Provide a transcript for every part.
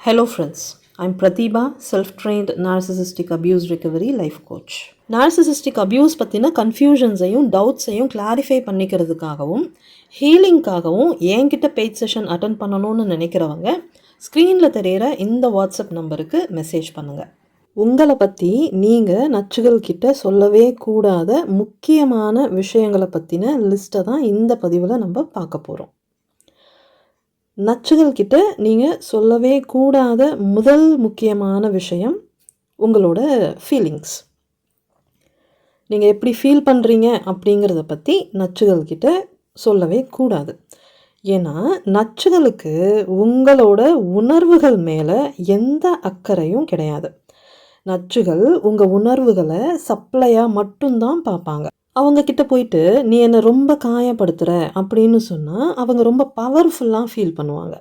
Hello friends, I'm Pratibha, self-trained narcissistic abuse recovery life coach. Narcissistic abuse பற்றின கன்ஃபியூஷன்ஸையும் டவுட்ஸையும் clarify பண்ணிக்கிறதுக்காகவும் ஹீலிங்காகவும் என்கிட்ட paid session attend பண்ணணும்னு நினைக்கிறவங்க ஸ்க்ரீனில் தெரிகிற இந்த வாட்ஸ்அப் நம்பருக்கு மெசேஜ் பண்ணுங்கள். உங்களை பற்றி நீங்கள் நச்சுகள் கிட்ட சொல்லவே கூடாத முக்கியமான விஷயங்களை பற்றின லிஸ்ட்டை தான் இந்த பதிவில் நம்ம பார்க்க போகிறோம். நச்சுகள் கிட்ட நீங்கள் சொல்லவே கூடாத முதல் முக்கியமான விஷயம் உங்களோட ஃபீலிங்ஸ். நீங்கள் எப்படி ஃபீல் பண்ணுறீங்க அப்படிங்கிறத பற்றி நச்சுகள் கிட்ட சொல்லவே கூடாது. ஏன்னா நச்சுகளுக்கு உங்களோட உணர்வுகள் மேலே எந்த அக்கறையும் கிடையாது. நச்சுகள் உங்கள் உணர்வுகளை சப்ளையாக மட்டும்தான் பார்ப்பாங்க. அவங்கக்கிட்ட போயிட்டு நீ என்னை ரொம்ப காயப்படுத்துகிற அப்படின்னு சொன்னால் அவங்க ரொம்ப பவர்ஃபுல்லாக ஃபீல் பண்ணுவாங்க.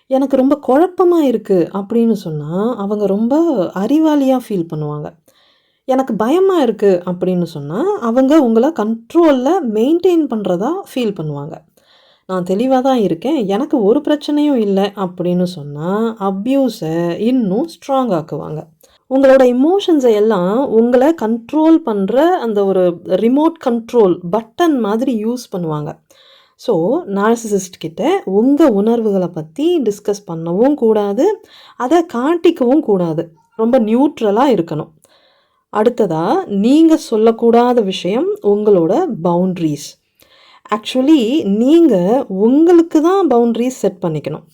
எனக்கு ரொம்ப குழப்பமாக இருக்குது அப்படின்னு சொன்னால் அவங்க ரொம்ப அறிவாளியாக ஃபீல் பண்ணுவாங்க. எனக்கு பயமாக இருக்குது அப்படின்னு சொன்னால் அவங்க உங்களை கண்ட்ரோலில் மெயின்டைன் பண்ணுறதா ஃபீல் பண்ணுவாங்க. நான் தெளிவாக தான் இருக்கேன், எனக்கு ஒரு பிரச்சனையும் இல்லை அப்படின்னு சொன்னால் அப்யூஸை இன்னும் ஸ்ட்ராங் ஆக்குவாங்க. உங்களோட இமோஷன்ஸை எல்லாம் உங்களை கண்ட்ரோல் பண்ணுற அந்த ஒரு ரிமோட் கண்ட்ரோல் பட்டன் மாதிரி யூஸ் பண்ணுவாங்க. ஸோ நார்சிசிஸ்ட் கிட்ட உங்கள் உணர்வுகளை பற்றி டிஸ்கஸ் பண்ணவும் கூடாது, அதை காட்டிக்கவும் கூடாது. ரொம்ப நியூட்ரலாக இருக்கணும். அடுத்ததாக நீங்கள் சொல்லக்கூடாத விஷயம் உங்களோட பவுண்ட்ரிஸ். ஆக்சுவலி நீங்கள் உங்களுக்கு தான் பவுண்ட்ரிஸ் செட் பண்ணிக்கணும்.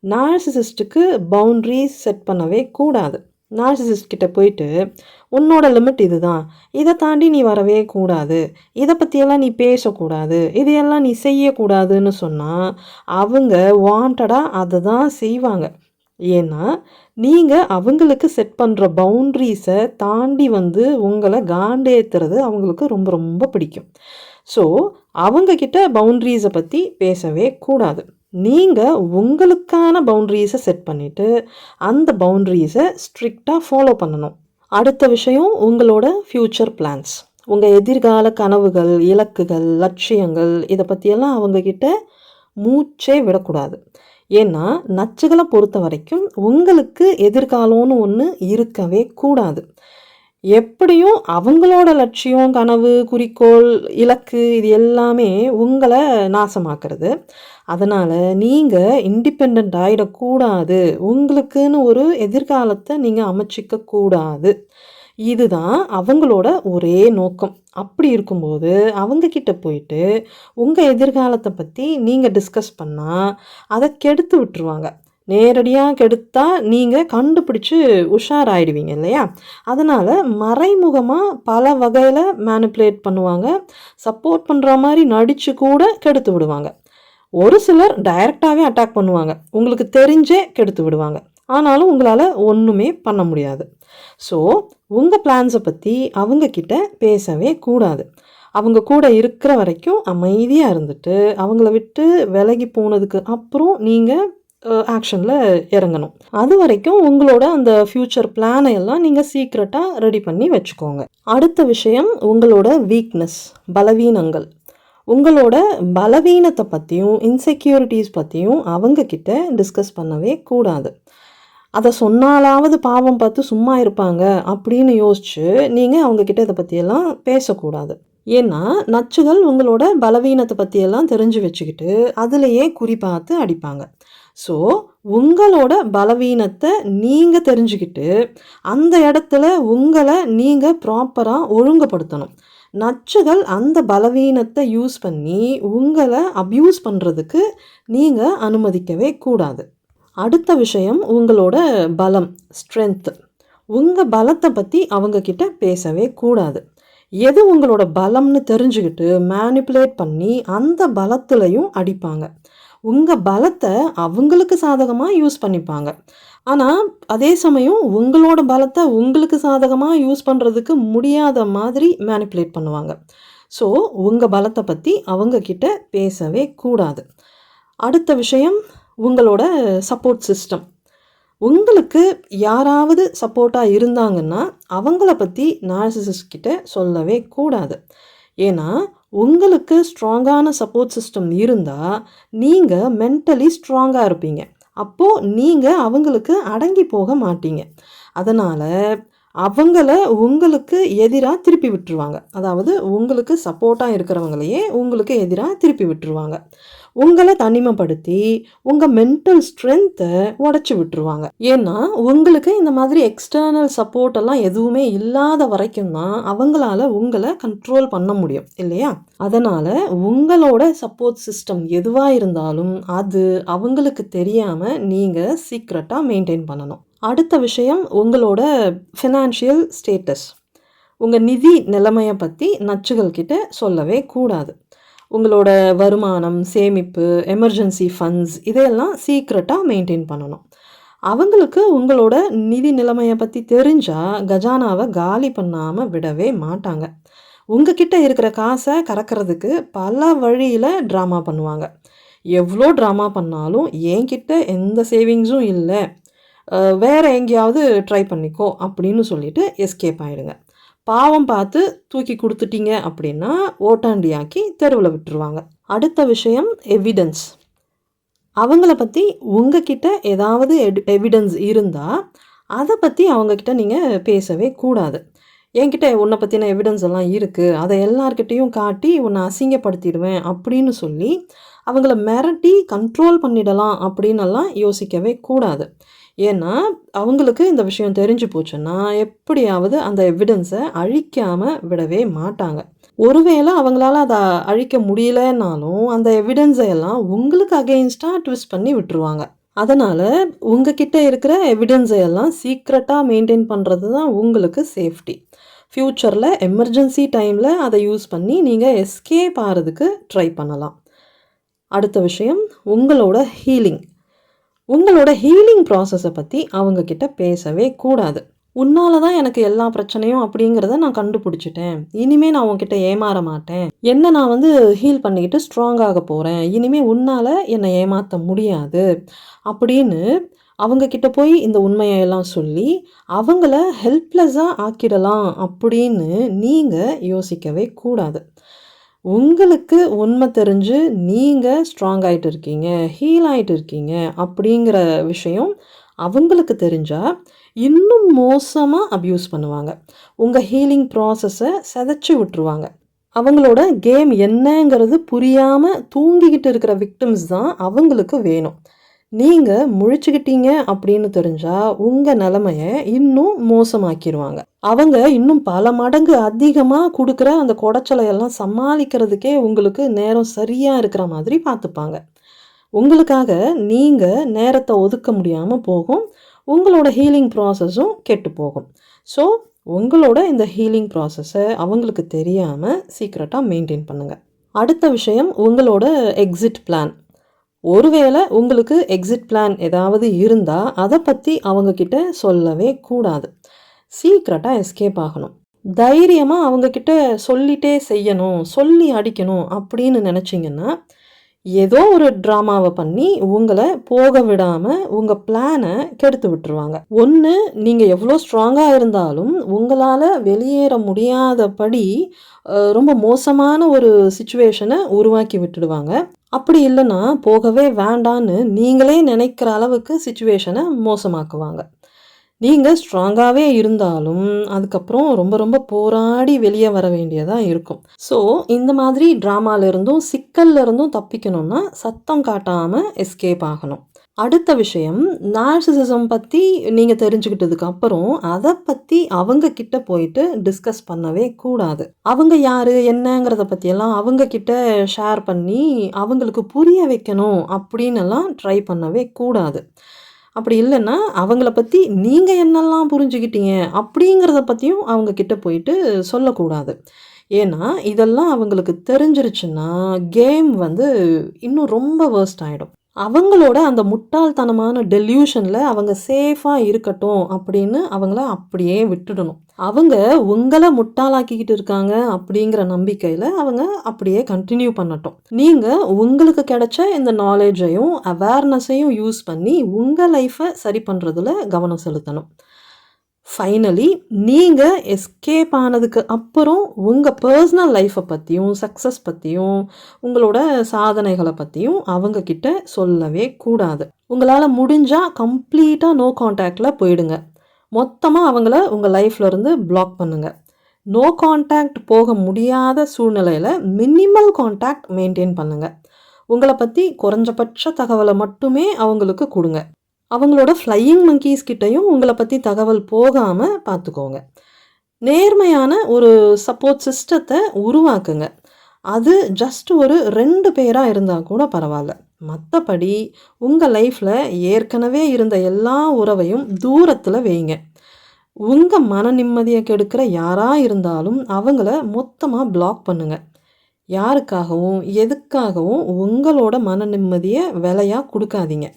நார்சிசிஸ்ட்டுக்கு பவுண்ட்ரிஸ் செட் பண்ணவே கூடாது. நார்சிசிஸ்ட் கிட்ட போயிட்டு உன்னோட லிமிட் இதுதான், இதை தாண்டி நீ வரவே கூடாது, இதை பற்றியெல்லாம் நீ பேசக்கூடாது, இதையெல்லாம் நீ செய்யக்கூடாதுன்னு சொன்னால் அவங்க வாண்டடாக அதை தான் செய்வாங்க. ஏன்னா நீங்கள் அவங்களுக்கு செட் பண்ணுற பவுண்ட்ரிஸை தாண்டி வந்து உங்களை காண்டேத்துறது அவங்களுக்கு ரொம்ப ரொம்ப பிடிக்கும். ஸோ அவங்கக்கிட்ட பவுண்ட்ரிஸை பற்றி பேசவே கூடாது. நீங்கள் உங்களுக்கான பவுண்ட்ரிஸை செட் பண்ணிவிட்டு அந்த பவுண்ட்ரிஸை ஸ்ட்ரிக்டாக ஃபாலோ பண்ணணும். அடுத்த விஷயம் உங்களோட ஃப்யூச்சர் பிளான்ஸ். உங்கள் எதிர்கால கனவுகள், இலக்குகள், லட்சியங்கள், இதை பற்றியெல்லாம் அவங்கக்கிட்ட மூச்சே விடக்கூடாது. ஏன்னா நச்சுகளை பொறுத்த வரைக்கும் உங்களுக்கு எதிர்காலம்னு ஒன்று இருக்கவே கூடாது. எப்படியும் அவங்களோட லட்சியம், கனவு, குறிக்கோள், இலக்கு இது எல்லாமே உங்களை நாசமாக்குறது. அதனால் நீங்கள் இண்டிபெண்ட் ஆகிடக்கூடாது, உங்களுக்குன்னு ஒரு எதிர்காலத்தை நீங்கள் அமைச்சிக்க கூடாது. இதுதான் அவங்களோட ஒரே நோக்கம். அப்படி இருக்கும்போது அவங்கக்கிட்ட போயிட்டு உங்கள் எதிர்காலத்தை பற்றி நீங்கள் டிஸ்கஸ் பண்ணால் அதை கெடுத்து விட்டுருவாங்க. நேரடியாக கெடுத்தா நீங்கள் கண்டுபிடிச்சி உஷாராயிடுவீங்க இல்லையா? அதனால் மறைமுகமாக பல வகையில் மேனிப்புலேட் பண்ணுவாங்க. சப்போர்ட் பண்ணுற மாதிரி நடித்து கூட கெடுத்து விடுவாங்க. ஒரு சிலர் டைரெக்டாகவே அட்டாக் பண்ணுவாங்க, உங்களுக்கு தெரிஞ்சே கெடுத்து விடுவாங்க. ஆனாலும் உங்களால் ஒன்றுமே பண்ண முடியாது. ஸோ உங்கள் பிளான்ஸை பற்றி அவங்கக்கிட்ட பேசவே கூடாது. அவங்க கூட இருக்கிற வரைக்கும் அமைதியாக இருந்துட்டு அவங்கள விட்டு விலகி போனதுக்கு அப்புறம் நீங்கள் ஆக்ஷனில் இறங்கணும். அது வரைக்கும் உங்களோட அந்த ஃப்யூச்சர் பிளானை எல்லாம் நீங்கள் சீக்ரெட்டாக ரெடி பண்ணி வச்சுக்கோங்க. அடுத்த விஷயம் உங்களோட வீக்னஸ், பலவீனங்கள். உங்களோட பலவீனத்தை பற்றியும் இன்செக்யூரிட்டிஸ் பற்றியும் அவங்கக்கிட்ட டிஸ்கஸ் பண்ணவே கூடாது. அதை சொன்னாலாவது பாவம் பார்த்து சும்மா இருப்பாங்க அப்படின்னு யோசிச்சு நீங்கள் அவங்கக்கிட்ட இதை பற்றியெல்லாம் பேசக்கூடாது. ஏன்னா நச்சுகள் உங்களோட பலவீனத்தை பற்றியெல்லாம் தெரிஞ்சு வச்சுக்கிட்டு அதுலேயே குறிப்பாத்து அடிப்பாங்க. ஸோ உங்களோட பலவீனத்தை நீங்கள் தெரிஞ்சுக்கிட்டு அந்த இடத்துல உங்களை நீங்கள் ப்ராப்பராக ஒழுங்குபடுத்தணும். நச்சுகள் அந்த பலவீனத்தை யூஸ் பண்ணி உங்களை அப்யூஸ் பண்ணுறதுக்கு நீங்கள் அனுமதிக்கவே கூடாது. அடுத்த விஷயம் உங்களோட பலம், ஸ்ட்ரென்த். உங்கள் பலத்தை பற்றி அவங்கக்கிட்ட பேசவே கூடாது. எது உங்களோட பலம்னு தெரிஞ்சுக்கிட்டு மேனிப்புலேட் பண்ணி அந்த பலத்துலையும் அடிப்பாங்க. உங்கள் பலத்தை அவங்களுக்கு சாதகமாக யூஸ் பண்ணிப்பாங்க. ஆனால் அதே சமயம் உங்களோட பலத்தை உங்களுக்கு சாதகமாக யூஸ் பண்ணுறதுக்கு முடியாத மாதிரி மேனிப்புலேட் பண்ணுவாங்க. ஸோ உங்கள் பலத்தை பற்றி அவங்கக்கிட்ட பேசவே கூடாது. அடுத்த விஷயம் உங்களோட சப்போர்ட் சிஸ்டம். உங்களுக்கு யாராவது சப்போர்ட்டாக இருந்தாங்கன்னா அவங்கள பற்றி நார்சிசிஸ்ட் கிட்ட சொல்லவே கூடாது. ஏன்னா உங்களுக்கு ஸ்ட்ராங்கான சப்போர்ட் சிஸ்டம் இருந்தால் நீங்கள் மென்டலி ஸ்ட்ராங்காக இருப்பீங்க. அப்போது நீங்கள் அவங்களுக்கு அடங்கி போக மாட்டீங்க. அதனால் அவங்கள உங்களுக்கு எதிராக திருப்பி விட்டுருவாங்க. அதாவது உங்களுக்கு சப்போர்ட்டாக இருக்கிறவங்களையே உங்களுக்கு எதிராக திருப்பி விட்டுருவாங்க. உங்களை தனிமைப்படுத்தி உங்கள் மென்டல் ஸ்ட்ரென்த்தை உடச்சி விட்டுருவாங்க. ஏன்னா உங்களுக்கு இந்த மாதிரி எக்ஸ்டர்னல் சப்போர்ட் எல்லாம் எதுவுமே இல்லாத வரைக்கும் தான் அவங்களால உங்களை கண்ட்ரோல் பண்ண முடியும் இல்லையா? அதனால் உங்களோட சப்போர்ட் சிஸ்டம் எதுவாக இருந்தாலும் அது அவங்களுக்கு தெரியாமல் நீங்கள் சீக்ரெட்டாக மெயின்டைன் பண்ணணும். அடுத்த விஷயம் உங்களோட ஃபினான்ஷியல் ஸ்டேட்டஸ். உங்கள் நிதி நிலைமையை பற்றி நச்சுகள் கிட்ட சொல்லவே கூடாது. உங்களோட வருமானம், சேமிப்பு, எமர்ஜென்சி ஃபண்ட்ஸ் இதையெல்லாம் சீக்ரெட்டாக மெயின்டைன் பண்ணணும். அவங்களுக்கு உங்களோட நிதி நிலைமையை பற்றி தெரிஞ்சால் கஜானாவை காலி பண்ணாமல் விடவே மாட்டாங்க. உங்ககிட்ட இருக்கிற காசை கறக்கிறதுக்கு பல வழியில் ட்ராமா பண்ணுவாங்க. எவ்வளோ ட்ராமா பண்ணாலும் என்கிட்ட எந்த சேவிங்ஸும் இல்லை, வேறு எங்கேயாவது ட்ரை பண்ணிக்கோ அப்படின்னு சொல்லிட்டு எஸ்கேப் ஆகிடுங்க. பாவம் பார்த்து தூக்கி கொடுத்துட்டீங்க அப்படின்னா ஓட்டாண்டியாக்கி தெருவில் விட்டுருவாங்க. அடுத்த விஷயம் எவிடன்ஸ். அவங்கள பற்றி உங்ககிட்ட ஏதாவது எவிடன்ஸ் இருந்தால் அதை பற்றி அவங்கக்கிட்ட நீங்கள் பேசவே கூடாது. என்கிட்ட உன்னை பற்றின எவிடன்ஸ் எல்லாம் இருக்குது, அதை எல்லார்கிட்டையும் காட்டி உன்னை அசிங்கப்படுத்திடுவேன் அப்படின்னு சொல்லி அவங்கள மிரட்டி கண்ட்ரோல் பண்ணிடலாம் அப்படின்னெல்லாம் யோசிக்கவே கூடாது. ஏன்னா அவங்களுக்கு இந்த விஷயம் தெரிஞ்சு போச்சுன்னா எப்படியாவது அந்த எவிடன்ஸை அழிக்காமல் விடவே மாட்டாங்க. ஒருவேளை அவங்களால அதை அழிக்க முடியலன்னாலும் அந்த எவிடன்ஸை எல்லாம் உங்களுக்கு அகெயின்ஸ்டாக ட்விஸ்ட் பண்ணி விட்டுருவாங்க. அதனால் உங்ககிட்ட இருக்கிற எவிடன்ஸை எல்லாம் சீக்ரெட்டாக மெயின்டைன் பண்ணுறது தான் உங்களுக்கு சேஃப்டி. ஃப்யூச்சரில் எமர்ஜென்சி டைமில் அதை யூஸ் பண்ணி நீங்கள் எஸ்கேப் ஆகிறதுக்கு ட்ரை பண்ணலாம். அடுத்த விஷயம் உங்களோட ஹீலிங். உங்களோட ஹீலிங் ப்ராசஸை பற்றி அவங்கக்கிட்ட பேசவே கூடாது. உன்னால தான் எனக்கு எல்லா பிரச்சனையும் அப்படிங்கிறத நான் கண்டுபிடிச்சிட்டேன், இனிமேல் நான் உங்ககிட்ட ஏமாற மாட்டேன், என்ன நான் ஹீல் பண்ணிக்கிட்டு ஸ்ட்ராங்காக போகிறேன், இனிமேல் உன்னால் என்னை ஏமாற்ற முடியாது அப்படின்னு அவங்கக்கிட்ட போய் இந்த உண்மையெல்லாம் சொல்லி அவங்கள ஹெல்ப்லெஸ்ஸாக ஆக்கிடலாம் அப்படின்னு நீங்கள் யோசிக்கவே கூடாது. உங்களுக்கு உண்மை தெரிஞ்சு நீங்கள் ஸ்ட்ராங் ஆகிட்டு இருக்கீங்க, ஹீல் ஆகிட்டு இருக்கீங்க அப்படிங்கிற விஷயம் அவங்களுக்கு தெரிஞ்சால் இன்னும் மோசமாக அப்யூஸ் பண்ணுவாங்க. உங்கள் ஹீலிங் ப்ராசஸை சிதைச்சி விட்டுருவாங்க. அவங்களோட கேம் என்னங்கிறது புரியாமல் தூங்கிக்கிட்டு இருக்கிற விக்டிம்ஸ் தான் அவங்களுக்கு வேணும். நீங்கள் முழிச்சுக்கிட்டீங்க அப்படின்னு தெரிஞ்சால் உங்கள் நிலைமையை இன்னும் மோசமாக்கிடுவாங்க. அவங்க இன்னும் பல மடங்கு அதிகமாக கொடுக்குற அந்த குடைச்சலையெல்லாம் சமாளிக்கிறதுக்கே உங்களுக்கு நேரம் சரியாக இருக்கிற மாதிரி பார்த்துப்பாங்க. உங்களுக்காக நீங்கள் நேரத்தை ஒதுக்க முடியாமல் போகும், உங்களோட ஹீலிங் ப்ராசஸும் கெட்டு போகும். ஸோ உங்களோட இந்த ஹீலிங் ப்ராசஸை அவங்களுக்கு தெரியாமல் சீக்ரெட்டாக மெயின்டைன் பண்ணுங்கள். அடுத்த விஷயம் உங்களோட எக்ஸிட் பிளான். ஒருவேளை உங்களுக்கு எக்ஸிட் பிளான் ஏதாவது இருந்தால் அதை பற்றி அவங்கக்கிட்ட சொல்லவே கூடாது. சீக்ரெட்டாக எஸ்கேப் ஆகணும். தைரியமாக அவங்கக்கிட்ட சொல்லிட்டே செய்யணும், சொல்லி அடிக்கணும் அப்படின்னு நினச்சிங்கன்னா ஏதோ ஒரு ட்ராமாவை பண்ணி உங்களை போக விடாமல் உங்கள் பிளானை கெடுத்து விட்டுருவாங்க. ஒன்று நீங்கள் எவ்வளோ ஸ்ட்ராங்காக இருந்தாலும் உங்களால் வெளியேற முடியாதபடி ரொம்ப மோசமான ஒரு சிச்சுவேஷனை உருவாக்கி விட்டுடுவாங்க. அப்படி இல்லைன்னா போகவே வேண்டான்னு நீங்களே நினைக்கிற அளவுக்கு சிச்சுவேஷனை மோசமாக்குவாங்க. நீங்கள் ஸ்ட்ராங்காகவே இருந்தாலும் அதுக்கப்புறம் ரொம்ப ரொம்ப போராடி வெளியே வர வேண்டியதாக இருக்கும். ஸோ இந்த மாதிரி ட்ராமாலிருந்தும் சிக்கல்லிருந்தும் தப்பிக்கணும்னா சத்தம் காட்டாமல் எஸ்கேப் ஆகணும். அடுத்த விஷயம், நார்சிசிசம் பற்றி நீங்கள் தெரிஞ்சுக்கிட்டதுக்கு அப்புறம் அதை பற்றி அவங்கக்கிட்ட போயிட்டு டிஸ்கஸ் பண்ணவே கூடாது. அவங்க யார் என்னங்கிறத பற்றியெல்லாம் அவங்கக்கிட்ட ஷேர் பண்ணி அவங்களுக்கு புரிய வைக்கணும் அப்படின்னெல்லாம் ட்ரை பண்ணவே கூடாது. அப்படி இல்லைன்னா அவங்கள பற்றி நீங்கள் என்னெல்லாம் புரிஞ்சுக்கிட்டீங்க அப்படிங்கிறத பற்றியும் அவங்கக்கிட்ட போயிட்டு சொல்லக்கூடாது. ஏன்னா இதெல்லாம் அவங்களுக்கு தெரிஞ்சிருச்சுன்னா கேம் இன்னும் ரொம்ப வேர்ஸ்ட் ஆகிடும். அவங்களோட அந்த முட்டாள்தனமான டெல்யூஷனில் அவங்க சேஃபாக இருக்கட்டும் அப்படின்னு அவங்கள அப்படியே விட்டுடணும். அவங்க உங்களை முட்டாளாக்கிக்கிட்டு இருக்காங்க அப்படிங்கிற நம்பிக்கையில் அவங்க அப்படியே கண்டினியூ பண்ணட்டும். நீங்கள் உங்களுக்கு கிடைச்ச இந்த நாலேஜையும் அவேர்னஸையும் யூஸ் பண்ணி உங்கள் லைஃப்பை சரி பண்ணுறதுல கவனம் செலுத்தணும். ஃபைனலி நீங்கள் எஸ்கேப் ஆனதுக்கு அப்புறம் உங்கள் பர்சனல் லைஃப்பை பற்றியும் சக்ஸஸ் பற்றியும் உங்களோட சாதனைகளை பற்றியும் அவங்கக்கிட்ட சொல்லவே கூடாது. உங்களால் முடிஞ்சால் கம்ப்ளீட்டாக நோ கான்டாக்டில் போயிடுங்க. மொத்தமாக அவங்கள உங்கள் லைஃப்லேருந்து பிளாக் பண்ணுங்கள். நோ கான்டாக்ட் போக முடியாத சூழ்நிலையில் மினிமல் கான்டாக்ட் மெயின்டைன் பண்ணுங்கள். உங்களை பற்றி குறைஞ்சபட்ச தகவலை மட்டுமே அவங்களுக்கு கொடுங்க. அவங்களோட ஃப்ளையிங் மங்கீஸ் கிட்டேயும் உங்களை பற்றி தகவல் போகாமல் பார்த்துக்கோங்க. நேர்மையான ஒரு சப்போர்ட் சிஸ்டத்தை உருவாக்குங்க. அது ஜஸ்ட் ஒரு 2 பேராக இருந்தால் கூட பரவாயில்ல. மற்றபடி உங்கள் லைஃப்பில் ஏற்கனவே இருந்த எல்லா உறவையும் தூரத்தில் வைங்க. உங்கள் மன நிம்மதியை கெடுக்கிற யாராக இருந்தாலும் அவங்கள மொத்தமாக பிளாக் பண்ணுங்கள். யாருக்காகவும் எதுக்காகவும் உங்களோட மன நிம்மதியை விலையாக கொடுக்காதீங்க.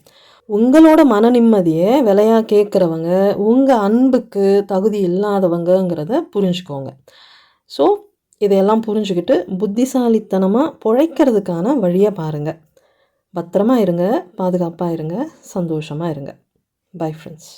உங்களோட மன நிம்மதியை விலையாக கேட்குறவங்க உங்கள் அன்புக்கு தகுதி இல்லாதவங்கங்கிறத புரிஞ்சுக்கோங்க. ஸோ இதையெல்லாம் புரிஞ்சுக்கிட்டு புத்திசாலித்தனமாக பிழைக்கிறதுக்கான வழியை பாருங்கள். பத்திரமா இருங்க, பாதுகாப்பாக இருங்க, சந்தோஷமாக இருங்க. Bye friends.